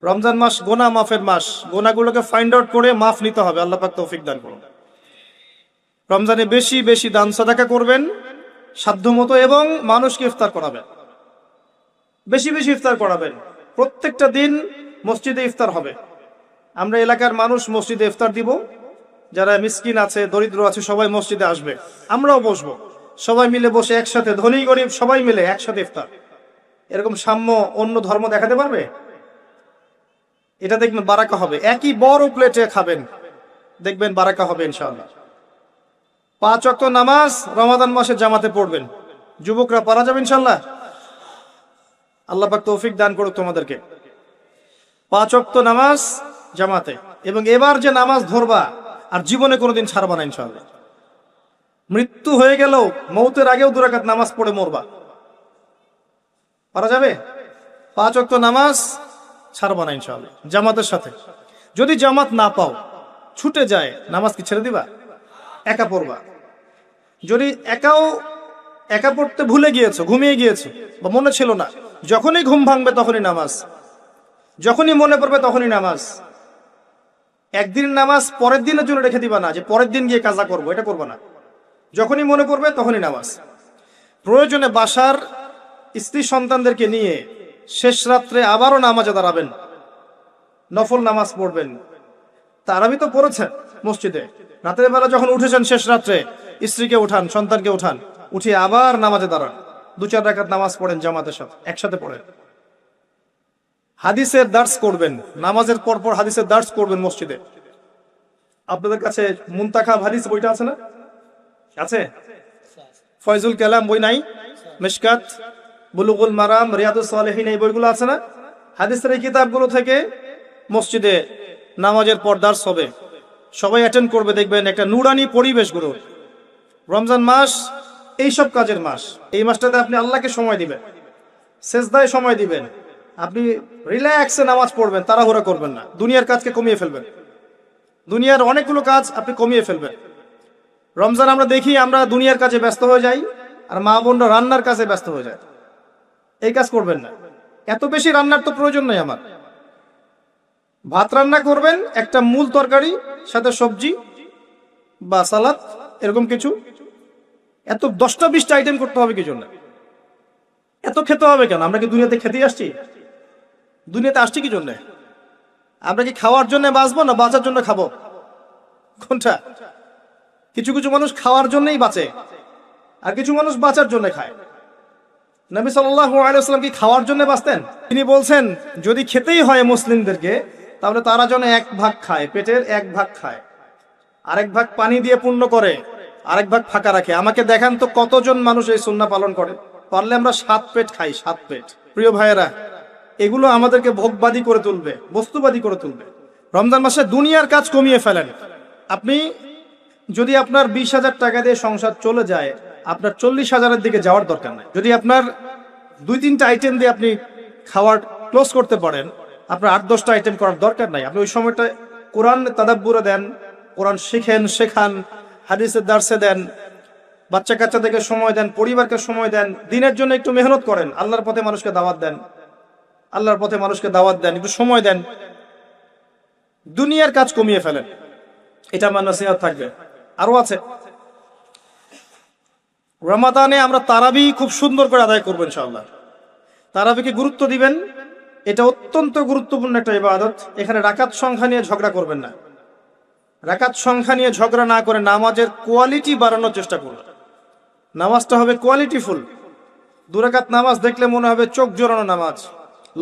রমজান মাস গোনা মাফের মাস। গোনাগুলোকে find out করে মাফ নিতে হবে। আল্লাহ পাক তৌফিক দান করুন। রমজানে বেশি বেশি দান সাদাকা করবেন সাধ্যমতো, এবং মানুষকে ইফতার করাবেন, বেশি বেশি ইফতার করাবেন। প্রত্যেকটা দিন মসজিদে ইফতার হবে। আমরা এলাকার মানুষ মসজিদে ইফতার দিব। যারা মিসকিন আছে, দরিদ্র আছে, সবাই মসজিদে আসবে। আমরাও বসবো, সবাই মিলে বসে একসাথে, ধনী গরিব সবাই মিলে একসাথে ইফতার। এরকম সাম্য অন্য ধর্ম দেখাতে পারবে? এটা দেখবেন বারাকা হবে। একই বড় প্লেটে খাবেন, দেখবেন বারাকা হবে ইনশাআল্লাহ। 5 ওয়াক্ত নামাজ রমাদান মাসে জামাতে পড়বেন। যুবকরা পারা যাবে ইনশাআল্লাহ। আল্লাহ পাক তৌফিক দান করুক তোমাদেরকে। 5 ওয়াক্ত নামাজ জামাতে, এবং এবার যে নামাজ ধরবা আর জীবনে কোনোদিন ছাড়বা না ইনশাআল্লাহ। মৃত্যু হয়ে গেলেও মৌতের আগেও 2 রাকাত নামাজ পড়ে মরবা। পারা যাবে? 5 ওয়াক্ত নামাজ ছাড়বা না ইনশাআল্লাহ, জামাতের সাথে। যদি জামাত না পাও, ছুটে যায়, নামাজ কি ছেড়ে দিবা? একা পড়বা। যদি একা পড়তে ভুলে গিয়েছো, ঘুমিয়ে গিয়েছো, বা মনে ছিল না, যখনই ঘুম ভাঙবে তখনই নামাজ, যখনই মনে পড়বে তখনই নামাজ। একদিন নামাজ পরের দিনের জন্য রেখে দিবা না, যে পরের দিন গিয়ে কাজা করবো, এটা করবা না। যখনই মনে পড়বে তখনই নামাজ। প্রয়োজনে বাসার স্ত্রী সন্তানদেরকে নিয়ে শেষ রাত্রে আবারও নামাজে দাঁড়াবেন, নফল নামাজ পড়বেন। তারাবি তো পড়েছেন মসজিদে, রাতের বেলা যখন উঠেছেন শেষ রাত্রে, স্ত্রীকে উঠান, সন্তানকে উঠান, উঠিয়ে আবার নামাজে দাঁড়ান। 2-4 রাকাত নামাজ পড়েন জামাতের সাথে, একসাথে পড়েন। হাদিসের দার্স করবেন, নামাজের পর পর হাদিসের দার্স করবেন মসজিদে। আপনাদের কাছে মুনতাখাব হাদিস বইটা আছে না? আছে? ফয়জুল কালাম বই নাই? মিশকাত, বুলুগুল মারাম, রিয়াদুস সালেহিন, এই বইগুলো আছে না? হাদিসের এই কিতাবগুলো থেকে মসজিদে নামাজের পর দার্স হবে, সবাই অ্যাটেন্ড করবে। দেখবেন একটা নুরানি পরিবেশ গড়ে উঠবে। রমজান মাস এইসব কাজের মাস। এই মাসটাতে আপনি আল্লাহকে সময় দিবেন, সেজদায় সময় দিবেন, আপনি রিল্যাক্সে নামাজ পড়বেন, তাড়াহুড়া করবেন না। দুনিয়ার কাজকে কমিয়ে ফেলবেন, দুনিয়ার অনেকগুলো কাজ আপনি কমিয়ে ফেলবেন। রমজান আমরা দেখি আমরা দুনিয়ার কাজে ব্যস্ত হয়ে যাই, আর মা বোনরা রান্নার কাজে ব্যস্ত হয়ে যায়। এই কাজ করবেন না। এত বেশি রান্নার তো প্রয়োজন নেই আমার। ভাত রান্না করবেন, একটা মূল তরকারি, সাথে সবজি বা সালাদ, এরকম কিছু। এত 10টা 20টা আইটেম করতে হবে কি জন্য? এত খেতে হবে কেন? আমরা কি দুনিয়াতে খেতেই আসছি? দুনিয়াতে আসছি কি জন্য? আমরা কি খাওয়ার জন্য বাঁচবো, না বাঁচার জন্য খাবো? কোনটা? কিছু কিছু মানুষ খাওয়ার জন্যই বাঁচে, আর কিছু মানুষ বাঁচার জন্য খায়। নবী সাল্লাল্লাহু আলাইহি ওয়াসাল্লাম কি খাওয়ার জন্য বাঁচতেন? তিনি বলছেন, যদি খেতেই হয় মুসলিমদেরকে, তাহলে তারা যেন 1 ভাগ খায়, পেটের 1 ভাগ খায়, আরেক ভাগ পানি দিয়ে পূর্ণ করে, আরেক ভাগ ফাঁকা রাখে। আমাকে দেখান তো কতজন মানুষ এই সুন্নাহ পালন করে? পারলে আমরা 7 পেট খাই, 7 পেট। প্রিয় ভাইয়েরা, এগুলো আমাদেরকে ভোগবাদী করে তুলবে, বস্তুবাদী করে তুলবে। রমজান মাসে দুনিয়ার কাজ কমিয়ে ফেলেন। আপনি যদি আপনার 20,000 টাকা দিয়ে সংসার চলে যায়, আপনার 40,000-এর দিকে যাওয়ার দরকার নাই। যদি আপনার 2-3টা আইটেম দিয়ে আপনি খাওয়ার ক্লোজ করতে পারেন, আপনার 8-10টা আইটেম করার দরকার নাই। আপনি ওই সময়টা কোরআন তাদাব্বুরে দেন, কোরআন শিখেন, শেখান, হাদিসের দার্সে দেন, বাচ্চা কাচ্চাদেরকে সময় দেন, পরিবারকে সময় দেন, দিনের জন্য একটু মেহনত করেন, আল্লাহর পথে মানুষকে দাওয়াত দেন, আল্লাহর পথে মানুষকে দাওয়াত দেন, একটু সময় দেন। দুনিয়ার কাজ কমিয়ে ফেলেন, এটা আমার নসিহত থাকবে। আরো আছে, রমাদানে আমরা তারাবি খুব সুন্দর করে আদায় করবো ইনশাআল্লাহ। তারাবিকে গুরুত্ব দিবেন, এটা অত্যন্ত গুরুত্বপূর্ণ একটা ইবাদত। এখানে রাকাত সংখ্যা নিয়ে ঝগড়া করবেন না। রাকাত সংখ্যা নিয়ে ঝগড়া না করে নামাজের কোয়ালিটি বাড়ানোর চেষ্টা করবেন। নামাজটা হবে কোয়ালিটিফুল। 2 রাকাত নামাজ দেখলে মনে হবে চোখ জোড়ানো নামাজ,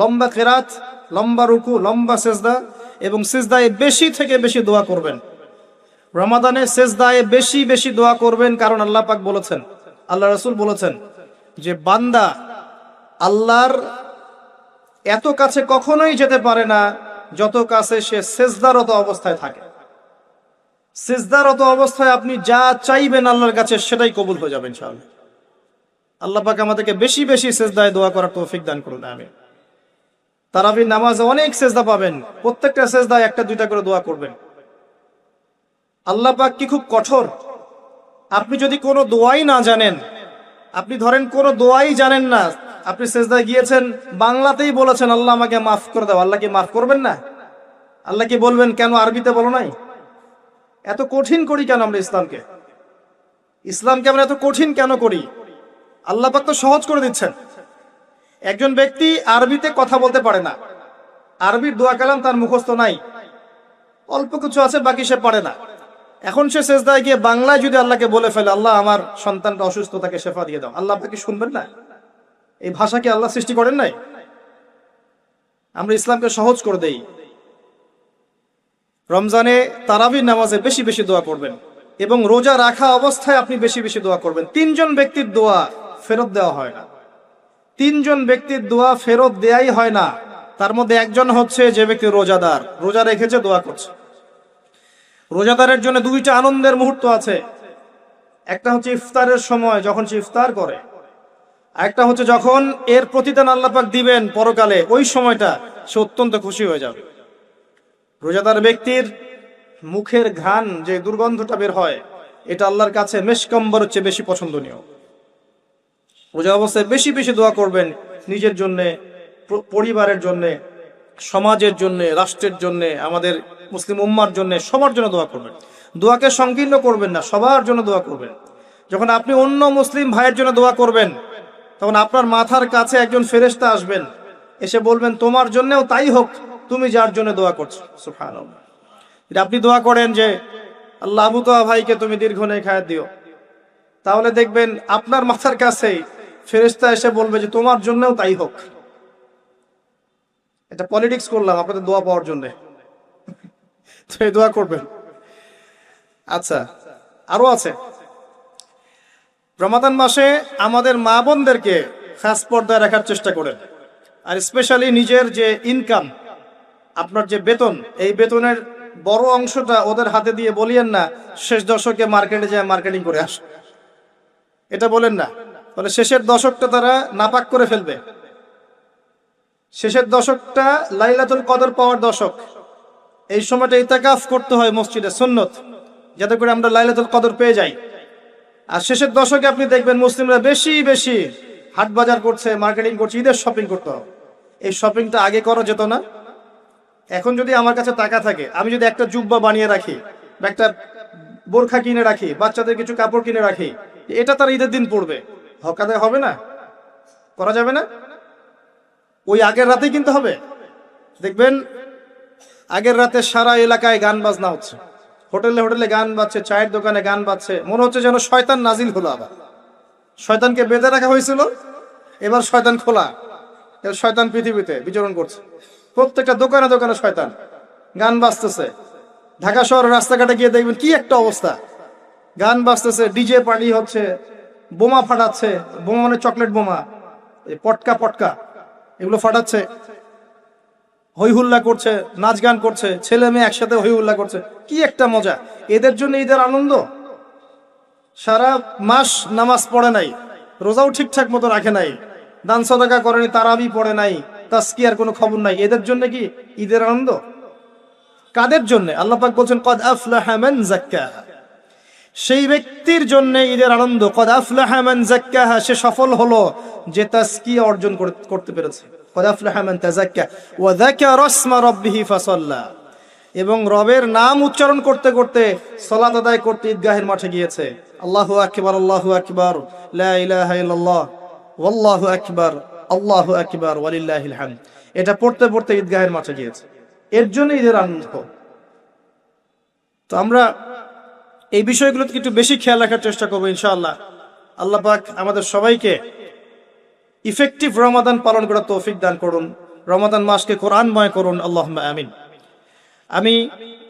লম্বা কেরাত, লম্বা রুকু, লম্বা সেজদা, এবং সেজদায় বেশি থেকে বেশি দোয়া করবেন। রমাদানে সেজদায় বেশি বেশি দোয়া করবেন, কারণ আল্লাহ পাক বলেছেন, আল্লাহ রাসূল বলেছেন যে বান্দা আল্লাহর এত কাছে কখনোই যেতে পারে না যত কাছে সে সেজদারত অবস্থায় থাকে। সেজদারত অবস্থায় আপনি যা চাইবেন আল্লাহর কাছে সেটাই কবুল হয়ে যাবে ইনশাআল্লাহ। আল্লাহ পাক আমাদেরকে বেশি বেশি সেজদায় দোয়া করার তৌফিক দান করুন, আমিন। তারাবির নামাজে অনেক সেজদা পাবেন, প্রত্যেকটা সেজদায় 1-2টা করে দোয়া করবেন। আল্লাহ পাক কি খুব কঠোর? আপনি যদি কোনো দোয়াই না জানেন, আপনি ধরেন কোনো দোয়াই জানেন না, আপনি সেজদায় গিয়েছেন, বাংলাতেই বলেছেন আল্লাহ আমাকে মাফ করে দাও, আল্লাহ কি মাফ করবেন না? আল্লাহ কি বলবেন কেন আরবিতে বলো নাই? এত কঠিন করি কেন আমরা ইসলামকে? ইসলামকে আমরা এত কঠিন কেন করি? আল্লাহ পাক তো সহজ করে দিচ্ছেন। একজন ব্যক্তি আরবিতে কথা বলতে পারে না, আরবির দোয়া কালাম তার মুখস্থ নাই, অল্প কিছু আছে, বাকি সে পারে না। এখন সে সেজদায় গিয়ে বাংলায় যদি আল্লাহকে বলে ফেলে আল্লাহ আমার সন্তানটা অসুস্থ, তাকে শেফা দিয়ে দাও, আল্লাহ আপনাকে শুনবেন না? এই ভাষা কি আল্লাহ সৃষ্টি করেন নাই? আমরা ইসলামকে সহজ করে দেই। রমজানে তারাবির নামাজে বেশি বেশি দোয়া করবেন এবং রোজা রাখা অবস্থায় আপনি বেশি বেশি দোয়া করবেন। তিনজন ব্যক্তির দোয়া ফেরত দেওয়া হয় না, তিনজন ব্যক্তির দোয়া ফেরত দেয়াই হয় না। তার মধ্যে একজন হচ্ছে যে ব্যক্তি রোজাদার, রোজা রেখেছে, দোয়া করছে। রোজাদারের জন্য দুইটা আনন্দের মুহূর্ত আছে। একটা হচ্ছে ইফতারের সময় যখন সে ইফতার করে, আরেকটা হচ্ছে যখন এর প্রতিদান আল্লাহ পাক দিবেন পরকালে, ওই সময়টা সে অত্যন্ত খুশি হয়ে যাবে। রোজাদার ব্যক্তির মুখের ঘ্রাণ যে দুর্গন্ধটা বের হয়, এটা আল্লাহর কাছে মেশকম্বরের চেয়ে বেশি পছন্দনীয়। রোজা অবস্থায় বেশি বেশি দোয়া করবেন, নিজের জন্যে, পরিবারের জন্যে, সমাজের জন্যে, রাষ্ট্রের জন্যে, আমাদের মুসলিম উম্মার জন্যে, সবার জন্য দোয়া করবেন। দোয়াকে সংকীর্ণ করবেন না, সবার জন্য দোয়া করবেন। যখন আপনি অন্য মুসলিম ভাইয়ের জন্য দোয়া করবেন, তখন আপনার মাথার কাছে একজন ফেরেশতা আসবেন, এসে বলবেন তোমার জন্যও তাই হোক, তুমি যার জন্য দোয়া করছো। সুবহানাল্লাহ। আপনি দোয়া করেন যে আল্লাহ আবু তোয়া ভাইকে তুমি দীর্ঘ নেক হায়াত দিও, তাহলে দেখবেন আপনার মাথার কাছেই ফেরেশতা এসে বলবে যে তোমার জন্যও তাই হোক। এটা পলিটিক্স করলাম আপনাদের দোয়া পাওয়ার জন্য, তো এই দোয়া করবেন। আচ্ছা, আরো আছে। রমাদান মাসে আমাদের মা বোনদেরকে খাস পর্দায় রাখার চেষ্টা করেন, আর স্পেশালি নিজের যে ইনকাম, আপনার যে বেতন, এই বেতনের বড় অংশটা ওদের হাতে দিয়ে বলিয়েন না শেষ দশকে মার্কেটে যায় মার্কেটিং করে আস, এটা বলেন না। বলে শেষের দশকটা তারা নাপাক করে ফেলবে। শেষের দশকটা লাইলাতুল কদর পাওয়ার দশক, এই সময়টা ইতিকাফ করতে হয় মসজিদে, সুন্নত, যাতে করে আমরা লাইলাতুল কদর পেয়ে যাই। আর শেষের দশকে আপনি দেখবেন মুসলিমরা বেশি বেশি হাট বাজার করছে, মার্কেটিং করছে, ঈদের শপিং করতে হবে। এই শপিংটা আগে করা যেত না? এখন যদি আমার কাছে টাকা থাকে, আমি যদি একটা জুব্বা বানিয়ে রাখি বা একটা বোরখা কিনে রাখি, বাচ্চাদের কিছু কাপড় কিনে রাখি, এটা তার ঈদের দিন পড়বে, হক আদায় হবে না? করা যাবে না? ওই আগের রাতেই কিনতে হবে। দেখবেন আগের রাতে সারা এলাকায় গান বাজনা হচ্ছে, হোটেলে হোটেলে গান বাজছে, চায়ের দোকানে গান বাজছে, মনে হচ্ছে যেন শয়তান নাজিল হলো। আবার শয়তানকে বেঁধে রাখা হয়েছিল, এবার শয়তান খোলা, এবার শয়তান পৃথিবীতে বিচরণ করছে। প্রত্যেকটা দোকানে দোকানে শয়তান, গান বাজতেছে। ঢাকা শহরের রাস্তাঘাটে গিয়ে দেখবেন কি একটা অবস্থা, গান বাজতেছে, ডিজে পার্টি হচ্ছে, বোমা ফাটাচ্ছে, বোমা মানে চকলেট বোমা, পটকা পটকা এগুলো ফাটাচ্ছে, হই হুল্লা করছে, নাচ গান করছে, ছেলে মেয়ে একসাথে হই হুল্লা করছে, কি একটা মজা। এদের জন্য ঈদের আনন্দ। সারা মাস নামাজ পড়ে নাই, রোজাও ঠিকঠাক মতো রাখে নাই, দান সদকা করেনি, তারাবি পড়ে নাই, তাজকিয়ার কোনো খবর নাই, এদের জন্য কি ঈদের আনন্দ? কাদের জন্য? আল্লাহ পাক বলছেন কদ আফলাহা মান যাক্কাহা, সেই ব্যক্তির জন্য ঈদের আনন্দ। কদ আফলাহা মান যাক্কাহা, সে সফল হলো যে তাজকিয়া অর্জন করতে পেরেছে। কদ আফলাহা মান তাযাক্কা ওয়া যাকারা ইসমা রাব্বিহি ফাসাল্লা, এবং রবের নাম উচ্চারণ করতে করতে সালাত আদায় করতে ঈদগাহের মাঠে গিয়েছে। আল্লাহু আকবার, আল্লাহু আকবার, লা ইলাহা ইল্লাল্লাহ, ওয়াল্লাহু আকবার, আল্লাহু আকবার, ওয়ালিল্লাহিল হামদ, এটা পড়তে পড়তে ঈদগাহের মাঠে গিয়েছে। এর জন্য ঈদের আনন্দ। তো আমরা এই বিষয়গুলোতে একটু বেশি খেয়াল রাখার চেষ্টা করবো ইনশাআল্লাহ। আল্লাহ পাক আমাদের সবাইকে ইফেক্টিভ রমাদান পালন করার তৌফিক দান করুন, রমাদান মাসকে কোরআনময় করুন, আল্লাহুম্মা আমিন। আমি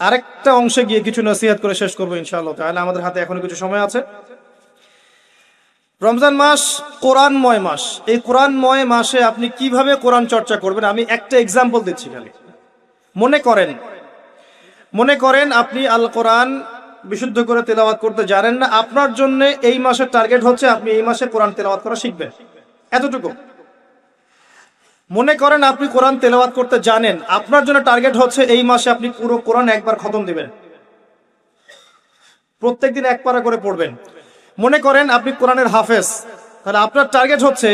আরেকটা অংশে গিয়ে কিছু নসিহত করে শেষ করবো ইনশাআল্লাহ তাআলা, আমাদের হাতে এখনো কিছু সময় আছে। রমজান মাস কোরআনময় মাস, এই কোরআনময় মাসে আপনি কিভাবে কোরআন চর্চা করবেন, আমি একটা এক্সাম্পল দিচ্ছি খালি। মনে করেন আপনি আল কোরআন বিশুদ্ধ করে তেলাওয়াত করতে জানেন না, আপনার জন্য এই মাসের টার্গেট হচ্ছে আপনি এই মাসে কোরআন তেলাওয়াত করা শিখবেন, এতটুকু। মনে করেন আপনি কোরআন তেলাওয়াত করতে জানেন, আপনার জন্য টার্গেট হচ্ছে এই মাসে আপনি পুরো কোরআন একবার খতম দিবেন, প্রত্যেকদিন এক পারা করে পড়বেন। মনে করেন আপনি কোরআনের হাফেজ, তাহলে আপনার টার্গেট হচ্ছে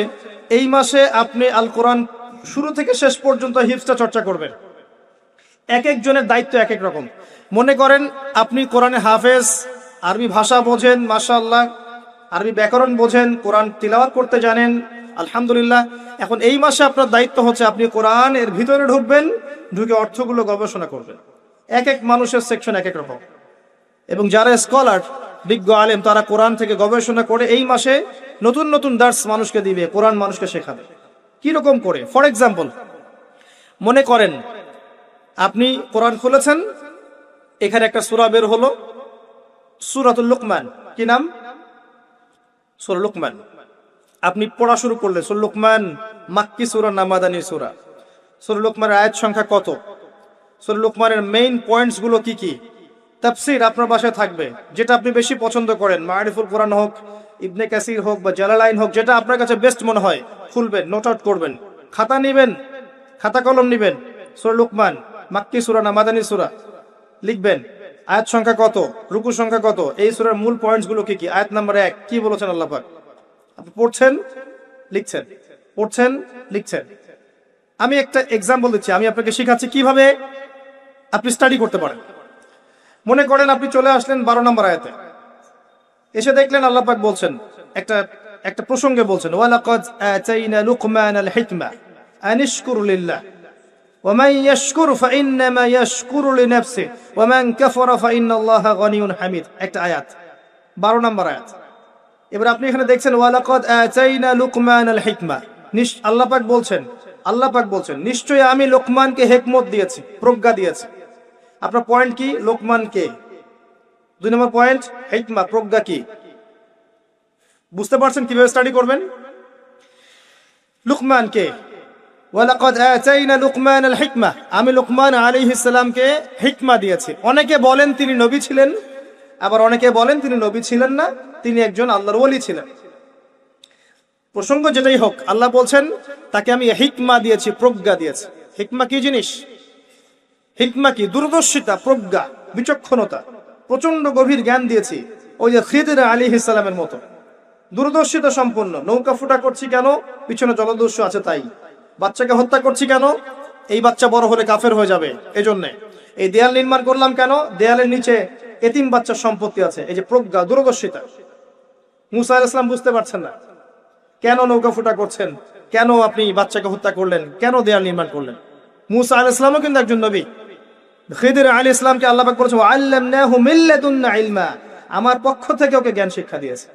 এই মাসে আপনি আল কোরআন শুরু থেকে শেষ পর্যন্ত হিফজটা চর্চা করবেন। এক একজনের দায়িত্ব এক এক রকম। মনে করেন আপনি কোরআনে হাফেজ, আরবি ভাষা বোঝেন, মাশাআল্লাহ, আরবি ব্যাকরণ বোঝেন, কোরআন তিলাওয়াত করতে জানেন, আলহামদুলিল্লাহ। এখন এই মাসে আপনার দায়িত্ব হচ্ছে আপনি কোরআন এর ভিতরে ঢুকবেন, ঢুকে অর্থগুলো গবেষণা করবেন। এক এক মানুষের সেকশন এক এক রকম, এবং যারা স্কলার, বিজ্ঞ আলেম, তারা কোরআন থেকে গবেষণা করে এই মাসে নতুন নতুন দার্স মানুষকে দিবে, কোরআন মানুষকে শেখাবে। কি রকম করে? ফর এক্সাম্পল, মনে করেন আপনি কোরআন খুলেছেন, এখানে একটা সূরা বের হলো, সূরাতুল লুকমান। কি নাম? সূরা লুকমান। আপনি পড়া শুরু করলেন। সূরা লুকমান মাক্কি সূরা না মাদানী সূরা? সূরা লুকমানের আয়াত সংখ্যা কত? সূরা লুকমানের মেইন পয়েন্টস গুলো কি কি? তাফসীর আপনার বাসায় থাকবে, যেটা আপনি বেশি পছন্দ করেন, মারিফুল কোরআন হোক, ইবনে কাসির হোক বা জালালাইন হোক, যেটা আপনার কাছে বেস্ট মনে হয় খুলবেন, নোট আউট করবেন, খাতা নিবেন, খাতা কলম নিবেন, সূরা লুকমান মাক্কি সূরা না মাদানী সূরা লিখবেন। আয়াত সংখ্যা কত, রুকু সংখ্যা কত, এই সূরার মূল পয়েন্টস গুলো কি কি। আয়াত নাম্বার 1 কি বলেছেন আল্লাহ পাক? আপনি পড়ছেন, লিখছেন, পড়ছেন, লিখছেন। আমি একটা এক্সাম্পল দিচ্ছি, আমি আপনাকে শেখাচ্ছি কিভাবে আপনি স্টাডি করতে পারেন। মনে করেন আপনি চলে আসলেন 12 নম্বর আয়াতে, এসে দেখলেন আল্লাহ পাক বলছেন, একটা প্রসঙ্গে বলছেন, ওয়ালাকাদ আতাইনা লুকমানাল হিকমা আনিশকুর লিল্লাহ ওয়া মান ইয়াশকুর ফাইন্নামা ইয়াশকুরু লিনাফসিহি ওয়া মান কাফারা ফাইন্নাল্লাহা গনিয়ুন হামিদ। একটা আয়াত, 12 নম্বর আয়াত। এবার আপনি এখানে দেখছেন ওয়ালাকাদ আতাইনা লুকমানাল হিকমা, আল্লাহ পাক বলছেন নিশ্চয়ই আমি লোকমানকে হিকমত দিয়েছি, প্রজ্ঞা দিয়েছি। আপনার পয়েন্ট কি? লোকমান কে? 2 নম্বর পয়েন্ট, হিকমা, প্রজ্ঞা কি? বুঝতে পারছেন কিভাবে স্টাডি করবেন? লোকমান কে? ওয়ালাকাদ আতাইনা লুকমানাল হিকমা, আমি লোকমান আলাইহিস সালামকে হিকমা দিয়েছি। অনেকে বলেন তিনি নবী ছিলেন, আবার অনেকে বলেন তিনি নবী ছিলেন না, তিনি একজন আল্লাহর ওলি ছিলেন। প্রসঙ্গ যেটাই হোক, আল্লাহ বলছেন তাকে আমি হিকমা দিয়েছি, প্রজ্ঞা দিয়েছি। হিকমা কি জিনিস? হিকমা কি? দূরদর্শিতা, প্রজ্ঞা, বিচক্ষণতা, প্রচন্ড গভীর জ্ঞান দিয়েছি। ওই যে খিদর আলাইহিস সালামের মতো দূরদর্শিতা সম্পন্ন। নৌকা ফুটা করছি কেন? পিছনে জলদস্যু আছে তাই। বাচ্চাকে হত্যা করছি কেন? এই বাচ্চা বড় হলে কাফের হয়ে যাবে, এজন্য। এই দেয়াল নির্মাণ করলাম কেন? দেয়ালের নিচে এতিম বাচ্চার সম্পত্তি আছে। এই যে প্রজ্ঞা, দূরদর্শিতা। মুসা আলাইহিস সালাম বুঝতে পারছেন না, কেন নৌকা ফুটা করছেন, কেন আপনি বাচ্চাকে হত্যা করলেন, কেন দেয়াল নির্মাণ করলেন। মুসা আলাইহিস সালামও কিন্তু একজন নবী। খিদর আলাইহিস সালামকে আল্লাহ পাক বলেছেন ওয়া আল্লামনাহু মিন লাদুন্না ইলমা, আমার পক্ষ থেকে ওকে জ্ঞান শিক্ষা দিয়েছে।